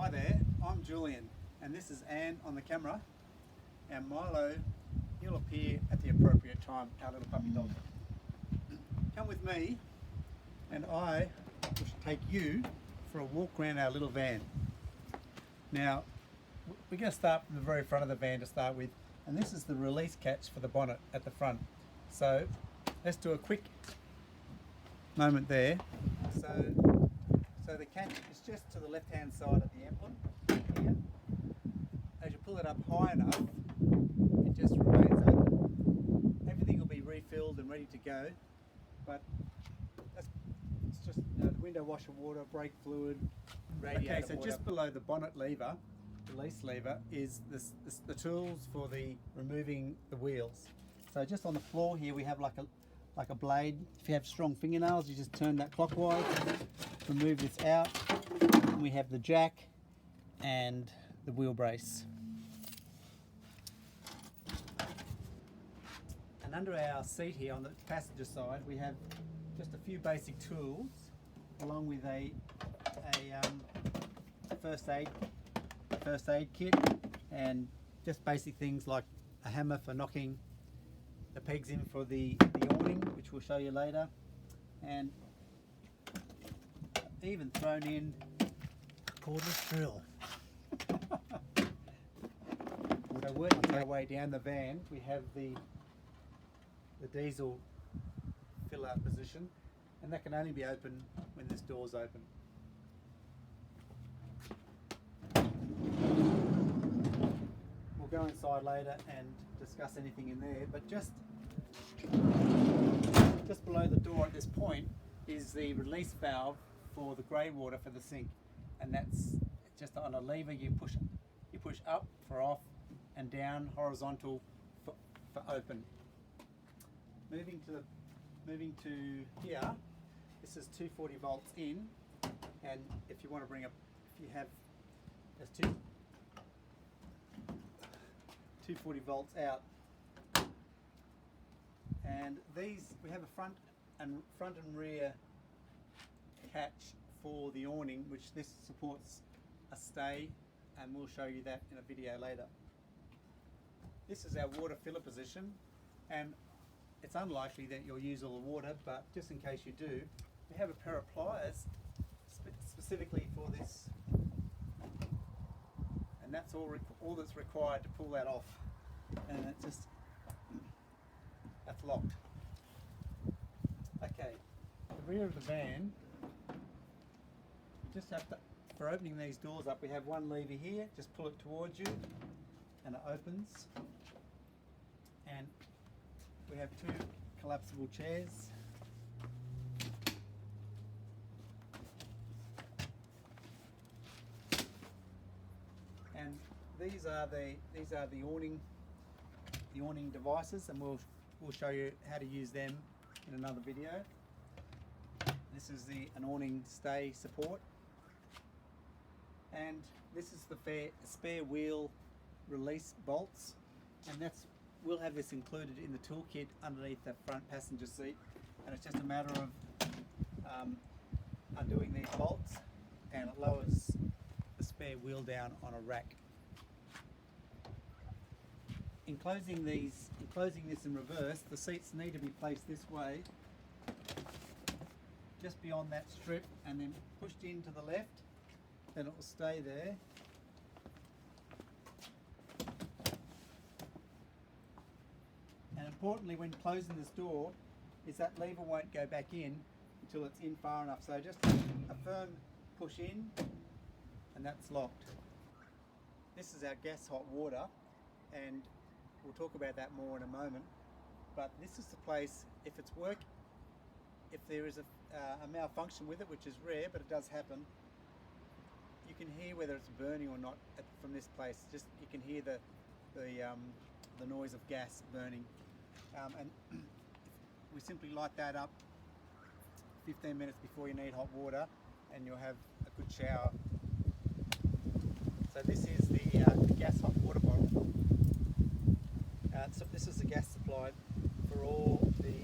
Hi there, I'm Julian and this is Anne on the camera, and Milo, he'll appear at the appropriate time, our little puppy dog. Come with me and I will take you for a walk around our little van. Now, we're going to start from the very front of the van to start with, and this is the release catch for the bonnet at the front. So let's do a quick moment there. So the catch is just to the left hand side of the emblem here. As you pull it up high enough, it just remains open. Everything will be refilled and ready to go, but it's just the window washer water, brake fluid, radiator water. Okay, so just below the bonnet lever, release lever, is the tools for removing the wheels. So just on the floor here we have like a blade. If you have strong fingernails, you just turn that clockwise, remove this out, and we have the jack and the wheel brace. And under our seat here on the passenger side we have just a few basic tools along with a first aid kit and just basic things like a hammer for knocking the pegs in for the awning, which we'll show you later, and even thrown in a cordless drill. So working our way down the van, we have the diesel fill out position, and that can only be opened when this door's open. We'll go inside later and discuss anything in there, but just below the door at this point is the release valve for the grey water for the sink, and that's just on a lever. You push up for off and down horizontal for open. Moving to here, this is 240 volts in, and if you want to bring up, if you have, there's 240 volts out, and these, we have a front and rear catch for the awning, which this supports a stay, and we'll show you that in a video later. This is our water filler position, and it's unlikely that you'll use all the water, but just in case you do, we have a pair of pliers specifically for this, and that's all that's required to pull that off, and that's locked. Okay, the rear of the van, you just have to, for opening these doors up, we have one lever here, just pull it towards you and it opens, and we have two collapsible chairs. And these are the awning devices, and we'll show you how to use them in another video. This is an awning stay support, and this is the spare wheel release bolts, and we'll have this included in the toolkit underneath the front passenger seat, and it's just a matter of undoing these bolts, and it lowers the spare wheel down on a rack. In closing this in reverse, the seats need to be placed this way, just beyond that strip, and then pushed in to the left, then it will stay there. And importantly, when closing this door, is that lever won't go back in until it's in far enough. So just a firm push in, and that's locked. This is our gas hot water, and we'll talk about that more in a moment. But this is the place, if there is a malfunction with it, which is rare, but it does happen, you can hear whether it's burning or not from this place. Just you can hear the noise of gas burning, and we simply light that up 15 minutes before you need hot water, and you'll have a good shower. So this is the gas hot water bottle. So this is the gas supply for all the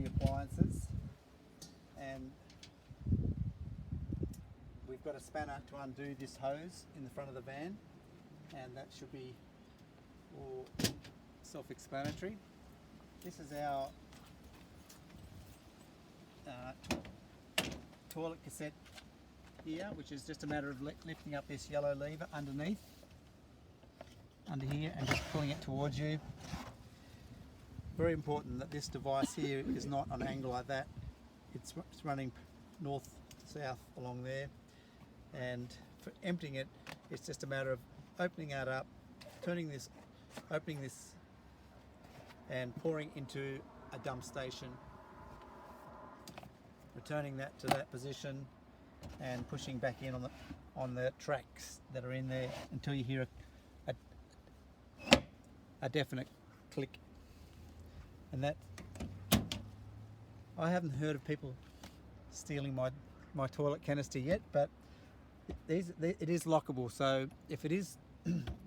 appliances, and we've got a spanner to undo this hose in the front of the van, and that should be all self-explanatory. This is our toilet cassette here, which is just a matter of lifting up this yellow lever underneath, under here, and just pulling it towards you. Very important that this device here is not on an angle like that. It's running north-south along there, and for emptying it, it's just a matter of opening that up, opening this, and pouring into a dump station, returning that to that position, and pushing back in on the tracks that are in there until you hear a definite click. And that, I haven't heard of people stealing my toilet canister yet, but it is lockable, so if it is,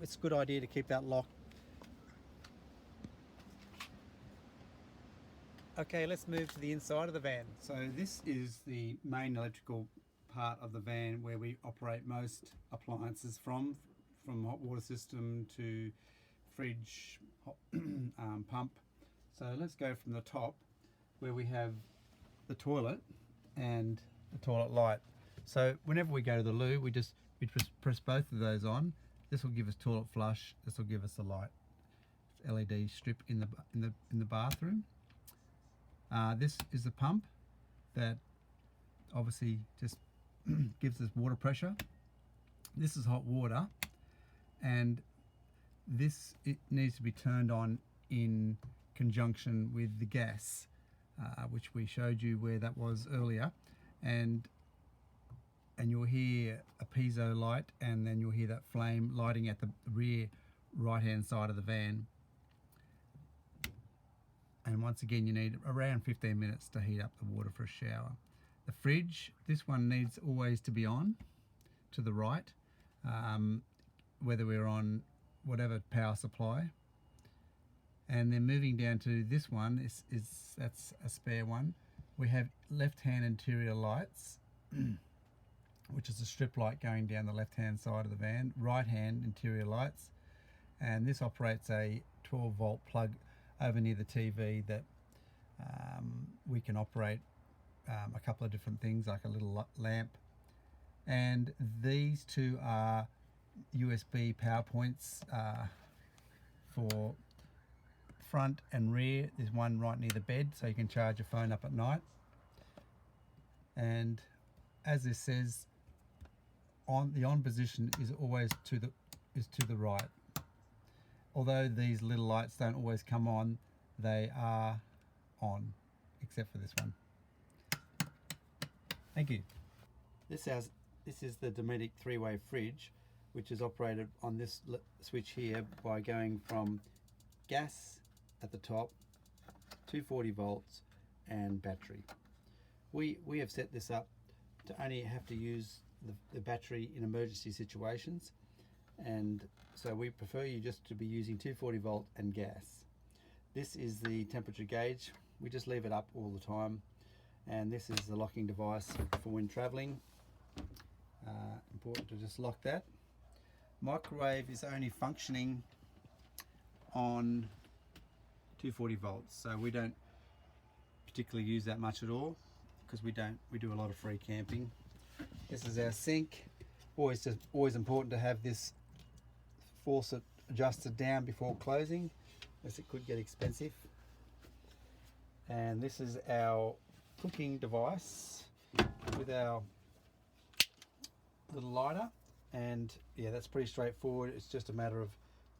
it's a good idea to keep that locked. Okay, let's move to the inside of the van. So this is the main electrical part of the van where we operate most appliances from hot water system to fridge, pump. So let's go from the top where we have the toilet and the toilet light. So whenever we go to the loo, we press both of those on. This will give us toilet flush. This will give us the light LED strip in the bathroom. This is the pump that obviously just gives us water pressure. This is hot water, and it needs to be turned on in conjunction with the gas, which we showed you where that was earlier, and you'll hear a piezo light, and then you'll hear that flame lighting at the rear right hand side of the van. And once again, you need around 15 minutes to heat up the water for a shower. The fridge, this one needs always to be on to the right, whether we're on whatever power supply. And then moving down to this one, that's a spare one. We have left-hand interior lights, which is a strip light going down the left-hand side of the van. Right-hand interior lights, and this operates a 12-volt plug over near the TV that we can operate a couple of different things, like a little lamp. And these two are USB power points for front and rear. There's one right near the bed, so you can charge your phone up at night. And as this says, the on position is always to the right. Although these little lights don't always come on, they are on, except for this one. Thank you. This is the Dometic 3-way fridge, which is operated on this switch here by going from gas at the top, 240 volts, and battery. We have set this up to only have to use the battery in emergency situations, and so we prefer you just to be using 240 volt and gas. This is the temperature gauge. We just leave it up all the time, and this is the locking device for when traveling. Important to just lock that. Microwave is only functioning on 240 volts, so we don't particularly use that much at all, because we do a lot of free camping. This is our sink. Always important to have this faucet adjusted down before closing, as it could get expensive. And this is our cooking device with our little lighter, and yeah, that's pretty straightforward. It's just a matter of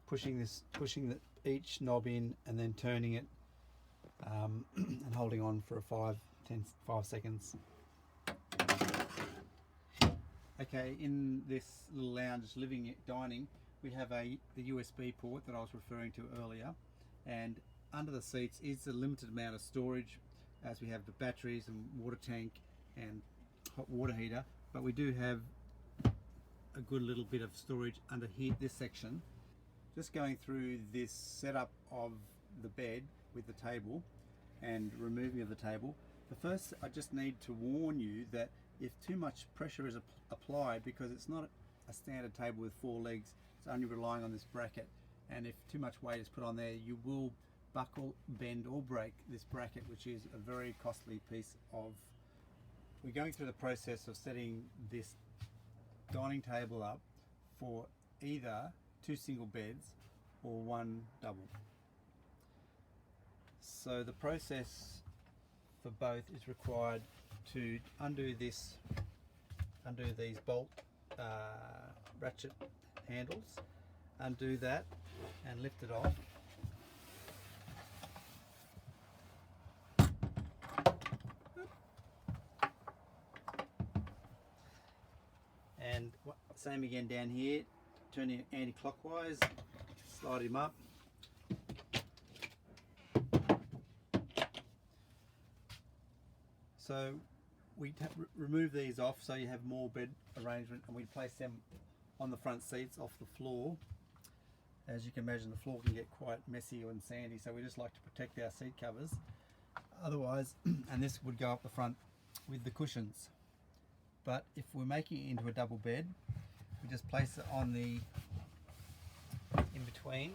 pushing each knob in and then turning it and holding on for 5 seconds. Okay, in this little lounge, dining, we have the USB port that I was referring to earlier, and under the seats is a limited amount of storage, as we have the batteries and water tank and hot water heater, but we do have a good little bit of storage under here, this section. Just going through this setup of the bed with the table and removing of the table. First, I just need to warn you that if too much pressure is applied, because it's not a standard table with 4 legs, it's only relying on this bracket, and if too much weight is put on there, you will buckle, bend or break this bracket, which is a very costly piece of. We're going through the process of setting this dining table up for either 2 single beds or 1 double. So the process for both is required to undo these bolt ratchet handles, undo that and lift it off. And same again down here, turning it anti-clockwise, slide him up. So we remove these off so you have more bed arrangement, and we place them on the front seats off the floor. As you can imagine, the floor can get quite messy and sandy, so we just like to protect our seat covers. Otherwise, and this would go up the front with the cushions. But if we're making it into a double bed, we just place it on the in between,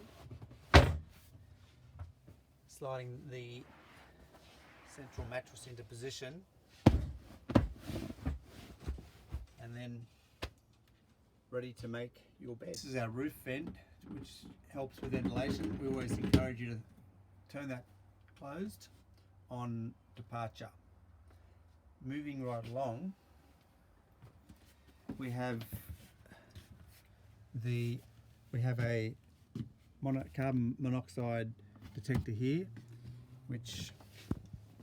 sliding the central mattress into position, and then ready to make your bed. This is our roof vent, which helps with ventilation. We always encourage you to turn that closed on departure. Moving right along, we have a carbon monoxide detector here, which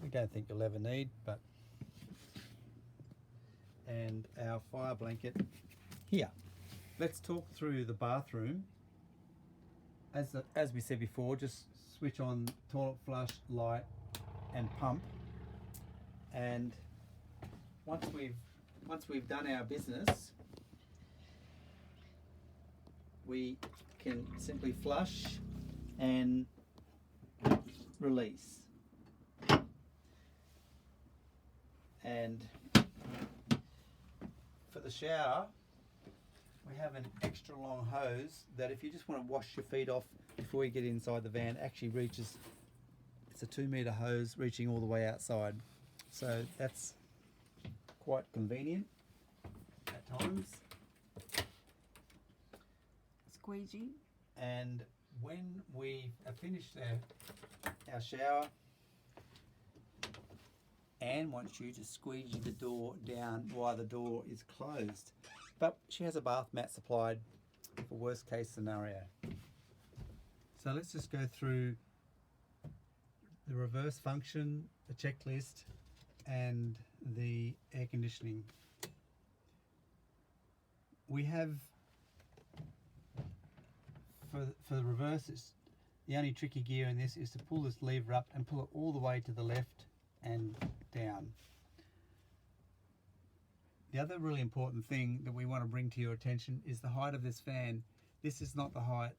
we don't think you'll ever need, and our fire blanket here. Let's talk through the bathroom. As we said before, just switch on toilet flush, light and pump, and once we've done our business, we can simply flush and release. And for the shower, we have an extra long hose that if you just want to wash your feet off before you get inside the van, actually reaches, it's a 2-meter hose reaching all the way outside. So that's quite convenient at times. Squeegee. And when we have finished our shower, Anne wants you to squeegee the door down while the door is closed. But she has a bath mat supplied for worst case scenario. So let's just go through the reverse function, the checklist, and the air conditioning. We have, for the reverse, the only tricky gear in this is to pull this lever up and pull it all the way to the left and down. The other really important thing that we want to bring to your attention is the height of this fan. This is not the height,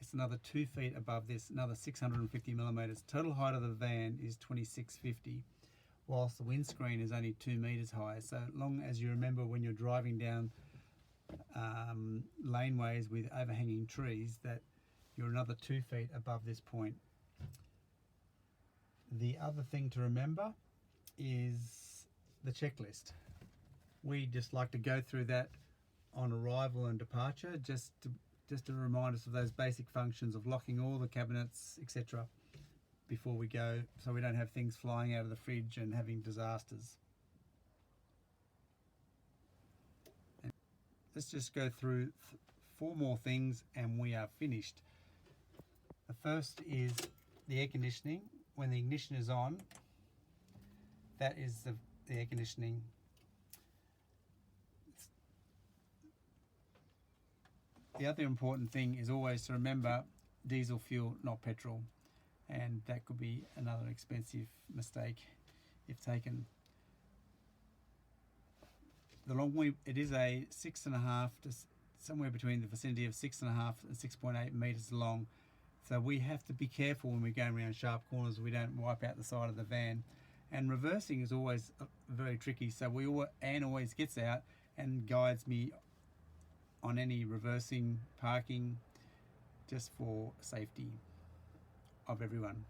it's another 2 feet above this, another 650 millimeters. Total height of the van is 2650, whilst the windscreen is only 2 meters high. So long as you remember when you're driving down laneways with overhanging trees that you're another 2 feet above this point. The other thing to remember is the checklist. We just like to go through that on arrival and departure, just to remind us of those basic functions of locking all the cabinets, etc., before we go, so we don't have things flying out of the fridge and having disasters. And let's just go through 4 more things and we are finished. The first is the air conditioning. When the ignition is on, that is the air conditioning. The other important thing is always to remember diesel fuel, not petrol, and that could be another expensive mistake if taken. The long way, it is a 6.5 to somewhere between the vicinity of 6.5 and 6.8 meters long. So we have to be careful when we're going around sharp corners we don't wipe out the side of the van. And reversing is always very tricky, so Anne always gets out and guides me on any reversing, parking, just for safety of everyone.